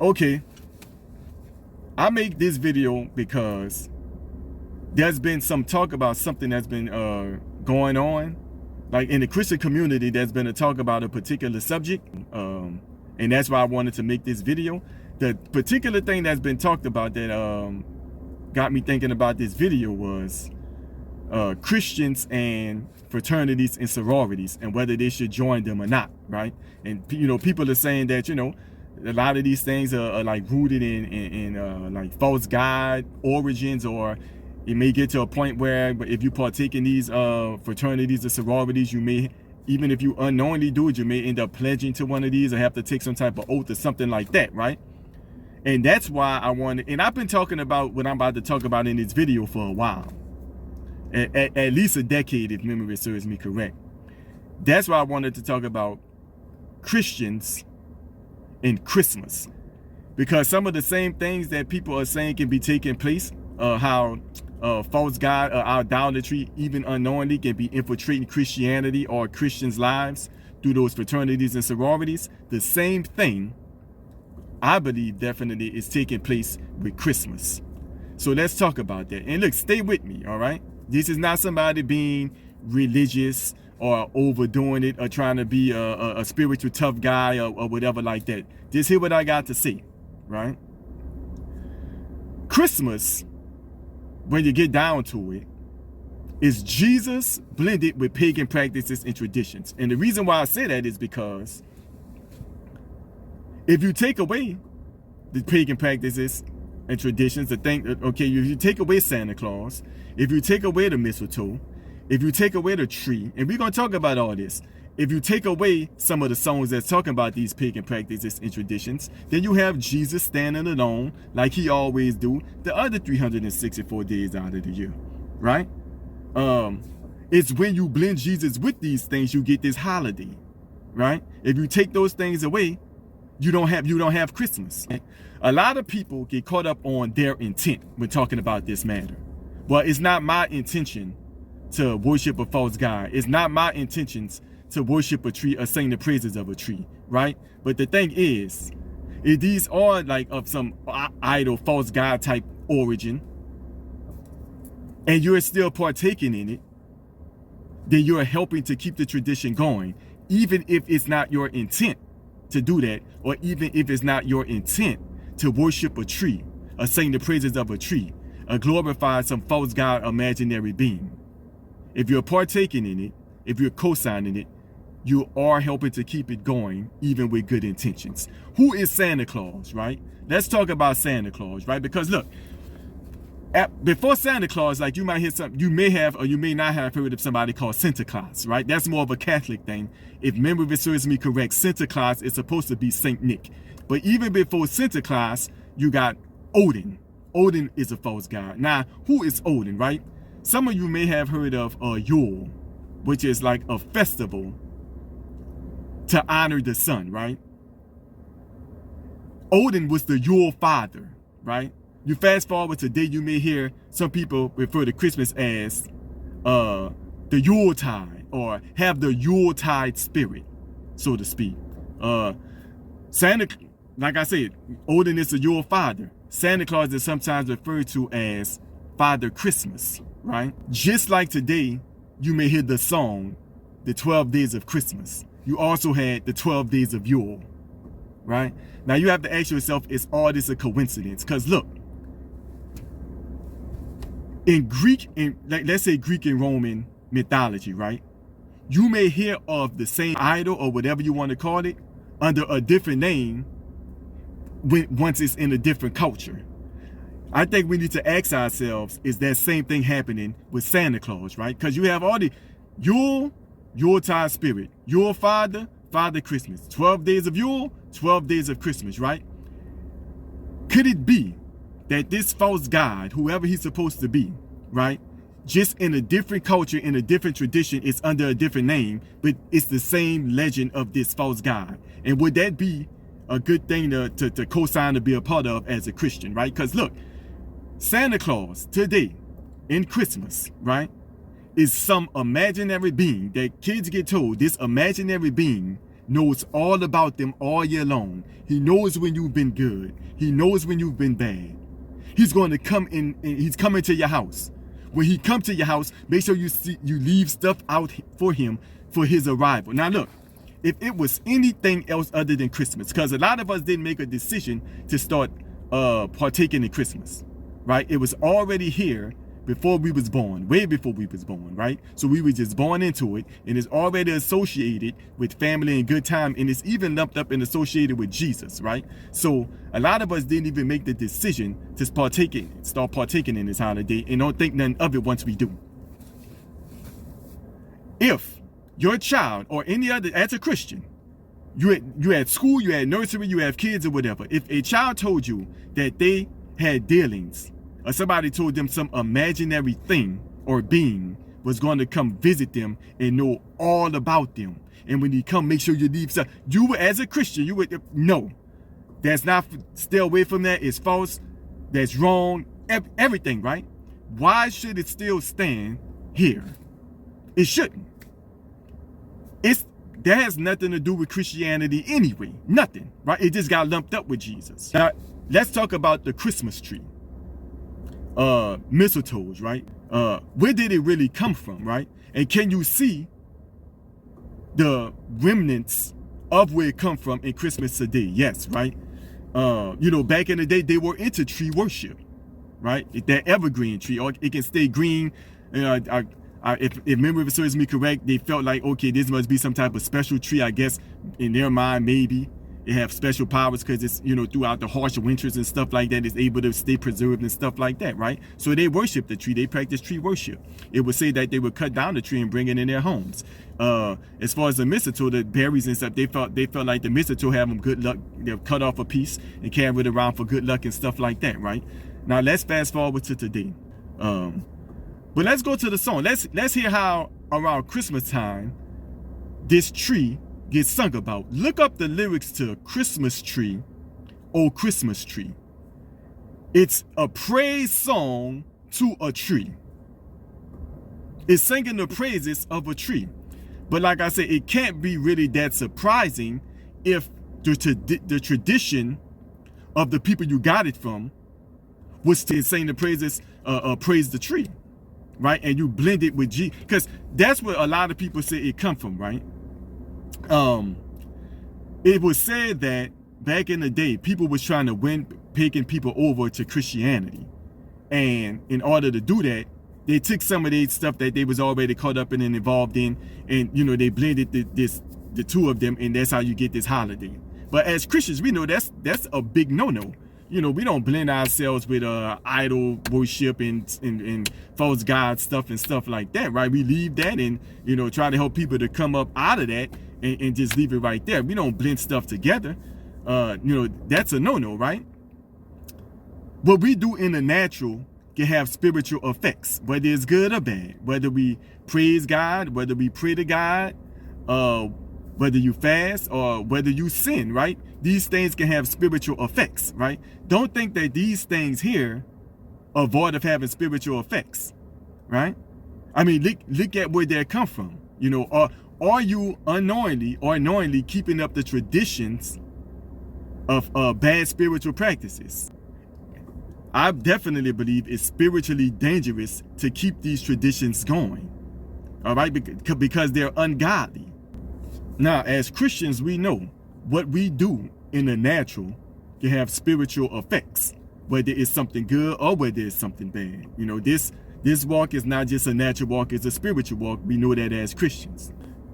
Okay, I make this video because there's been some talk about something that's been going on, like in the Christian community. There's been a talk about a particular subject, and that's why I wanted to make this video. The particular thing that's been talked about that got me thinking about this video was Christians and fraternities and sororities and whether they should join them or not, right? And people are saying that a lot of these things are like rooted in like false god origins, or it may get to a point where if you partake in these fraternities or sororities, you may, even if you unknowingly do it, you may end up pledging to one of these or have to take some type of oath or something like that, right? And that's why I wanted, and I've been talking about what I'm about to talk about in this video for a while, at least a decade if memory serves me correct. That's why I wanted to talk about Christians in Christmas, because some of the same things that people are saying can be taking place, how false god idolatry, even unknowingly, can be infiltrating Christianity or Christians' lives through those fraternities and sororities. The same thing, I believe, definitely is taking place with Christmas. So let's talk about that. And look, stay with me, all right? This is not somebody being religious or overdoing it or trying to be a spiritual tough guy or whatever like that. Just hear what I got to say, right? Christmas, when you get down to it, is Jesus blended with pagan practices and traditions. And the reason why I say that is because if you take away the pagan practices and traditions, if you take away Santa Claus, if you take away the mistletoe, if you take away the tree, and we're going to talk about all this, if you take away some of the songs that's talking about these pagan practices and traditions, then you have Jesus standing alone like he always do the other 364 days out of the year, right? It's when you blend Jesus with these things, you get this holiday, right? If you take those things away, you don't have Christmas. A lot of people get caught up on their intent when talking about this matter. Well, it's not my intention to worship a false god. It's not my intentions to worship a tree or sing the praises of a tree, right? But the thing is, if these are like of some idol, false god type origin, and you're still partaking in it, then you're helping to keep the tradition going, even if it's not your intent to do that, or even if it's not your intent to worship a tree or sing the praises of a tree or glorify some false god imaginary being. If you're partaking in it, if you're co-signing it, you are helping to keep it going, even with good intentions. Who is Santa Claus, right? Let's talk about Santa Claus, right? Because look, before Santa Claus, like you might hear something, you may have or you may not have heard of somebody called Santa Claus, right? That's more of a Catholic thing. If memory serves me correct, Santa Claus is supposed to be Saint Nick. But even before Santa Claus, you got Odin. Odin is a false god. Now, who is Odin, right? Some of you may have heard of Yule, which is like a festival to honor the sun, right? Odin was the Yule father, right? You fast forward today, you may hear some people refer to Christmas as the Yuletide, or have the Yuletide spirit, so to speak. Santa, like I said, Odin is the Yule father. Santa Claus is sometimes referred to as Father Christmas, right? Just like today, you may hear the song, the 12 Days of Christmas. You also had the 12 Days of Yule, right? Now you have to ask yourself, is all this a coincidence? Because look, in Greek, let's say Greek and Roman mythology, right? You may hear of the same idol or whatever you want to call it under a different name once it's in a different culture. I think we need to ask ourselves, is that same thing happening with Santa Claus, right? Because you have all the Yuletide spirit, Yule Father, Father Christmas, 12 days of Yule, 12 days of Christmas, right? Could it be that this false god, whoever he's supposed to be, right, just in a different culture, in a different tradition, it's under a different name, but it's the same legend of this false god? And would that be a good thing to co-sign, to be a part of as a Christian, right? Because look, Santa Claus today in Christmas, right, is some imaginary being that kids get told, this imaginary being knows all about them all year long. He knows when you've been good. He knows when you've been bad. He's going to come in, and he's coming to your house. When he comes to your house, make sure you leave stuff out for him for his arrival. Now look, if it was anything else other than Christmas, because a lot of us didn't make a decision to start partaking in Christmas, right? It was already here before we was born, way before we was born, right? So we were just born into it, and it's already associated with family and good time, and it's even lumped up and associated with Jesus, right? So a lot of us didn't even make the decision to start partaking in this holiday, and don't think nothing of it once we do. If your child or any other, as a Christian, you at school, you at nursery, you have kids or whatever, if a child told you that they had dealings, or somebody told them some imaginary thing or being was going to come visit them and know all about them, and when he come, make sure you leave stuff, you as a Christian, you would no, that's not, stay away from that. It's false, that's wrong, everything, right? Why should it still stand here? It shouldn't. That has nothing to do with Christianity anyway. Nothing, right? It just got lumped up with Jesus. Now, let's talk about the Christmas tree. Mistletoes, right? Where did it really come from, right? And can you see the remnants of where it come from in Christmas today? Yes, right? Back in the day, they were into tree worship, right? That evergreen tree, or it can stay green. If memory serves me correct, they felt like, okay, this must be some type of special tree, I guess, in their mind, maybe. It have special powers because it's, throughout the harsh winters and stuff like that, it's able to stay preserved and stuff like that, right? So they worship the tree. They practice tree worship. It would say that they would cut down the tree and bring it in their homes. As far as the mistletoe, the berries and stuff, they felt like the mistletoe have them good luck. They'll cut off a piece and carry it around for good luck and stuff like that, right? Now let's fast forward to today. But let's go to the song. Let's hear how around Christmas time this tree gets sung about. Look up the lyrics to Christmas Tree, Oh Christmas Tree. It's a praise song to a tree. It's singing the praises of a tree. But like I said, it can't be really that surprising if the tradition of the people you got it from was to sing the praises, praise the tree, right? And you blend it with G, because that's what a lot of people say it come from, right? It was said that back in the day, people was trying to win pagan people over to Christianity. And in order to do that, they took some of the stuff that they was already caught up in and involved in, and they blended the two of them, and that's how you get this holiday. But as Christians, we know that's a big no-no. We don't blend ourselves with idol worship and false god stuff and stuff like that, right? We leave that and try to help people to come up out of that and just leave it right there. We don't blend stuff together. That's a no-no, right? What we do in the natural can have spiritual effects, whether it's good or bad, whether we praise God, whether we pray to God, whether you fast or whether you sin, right? These things can have spiritual effects, right? Don't think that these things here are void of having spiritual effects, right? I mean, look at where they come from. Are you unknowingly or knowingly keeping up the traditions of bad spiritual practices? I definitely believe it's spiritually dangerous to keep these traditions going, all right? Because they're ungodly. Now, as Christians, we know what we do in the natural can have spiritual effects, whether it's something good or whether it's something bad. This walk is not just a natural walk, it's a spiritual walk. We know that as Christians.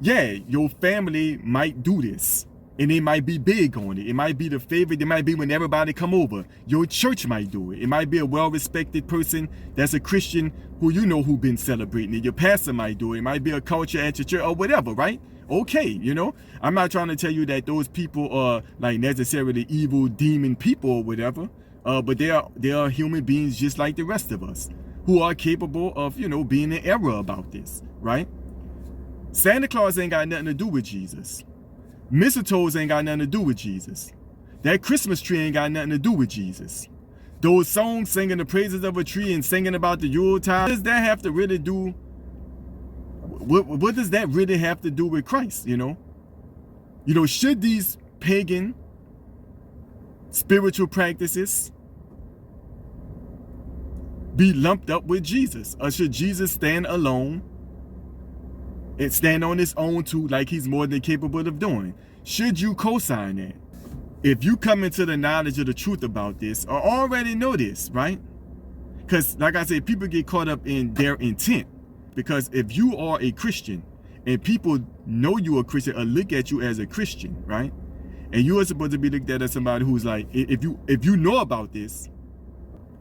Yeah, your family might do this, and they might be big on it. It might be the favorite. It might be when everybody come over. Your church might do it. It might be a well-respected person that's a Christian who been celebrating it. Your pastor might do it. It might be a culture at your church or whatever, right? Okay, I'm not trying to tell you that those people are like necessarily evil demon people or whatever, but they are human beings just like the rest of us who are capable of being in error about this, right? Santa Claus ain't got nothing to do with Jesus. Mistletoes ain't got nothing to do with Jesus. That Christmas tree ain't got nothing to do with Jesus. Those songs singing the praises of a tree and singing about the Yuletide, what does that have to really do? What does that really have to do with Christ, You know, should these pagan spiritual practices be lumped up with Jesus? Or should Jesus stand alone and stand on his own too, like he's more than capable of doing? Should you co-sign that? If you come into the knowledge of the truth about this, or already know this, right? Because like I said, people get caught up in their intent. Because if you are a Christian and people know you're a Christian or look at you as a Christian, right? And you are supposed to be looked at as somebody who's like, if you know about this,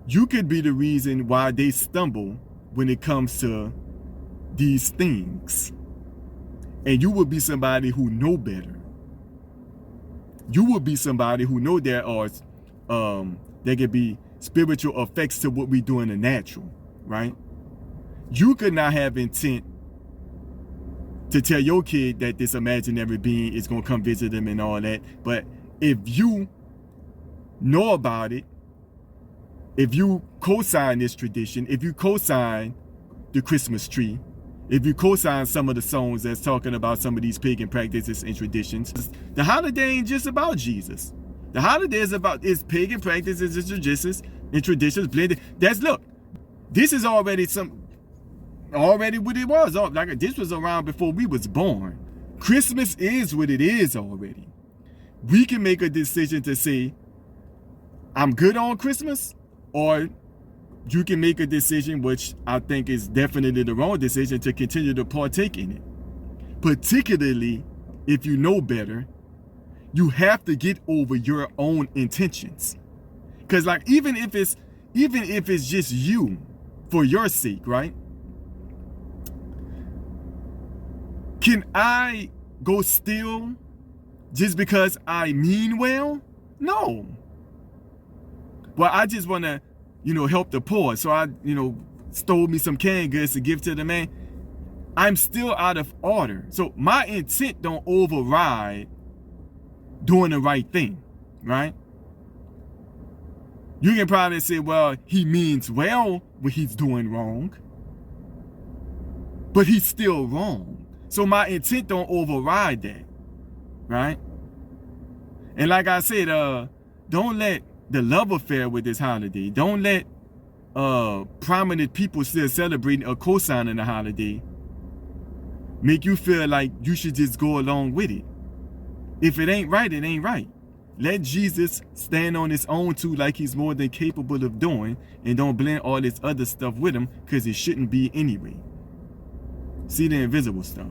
you could be the reason why they stumble when it comes to these things. And you will be somebody who know better. You will be somebody who know there could be spiritual effects to what we do in the natural, right? You could not have intent to tell your kid that this imaginary being is going to come visit them and all that. But if you know about it, if you co-sign this tradition, if you co-sign the Christmas tree, if you co-sign some of the songs that's talking about some of these pagan practices and traditions, the holiday ain't just about Jesus. The holiday is about its pagan practices and traditions blended. Look, this is already what it was. Like this was around before we was born. Christmas is what it is already. We can make a decision to say, I'm good on Christmas, or you can make a decision, which I think is definitely the wrong decision, to continue to partake in it. Particularly if you know better, you have to get over your own intentions. Because like even if it's just you, for your sake, right? Can I go steal just because I mean well? No. Well, I just want to, help the poor. So I, stole me some canned goods to give to the man. I'm still out of order. So my intent don't override doing the right thing, right? You can probably say, well, he means well when he's doing wrong, but he's still wrong. So my intent don't override that, right? And like I said, don't let the love affair with this holiday, don't let prominent people still celebrating or co-signing the holiday make you feel like you should just go along with it. If it ain't right, it ain't right. Let Jesus stand on his own too, like he's more than capable of doing, and don't blend all this other stuff with him, because it shouldn't be anyway. See the invisible stuff.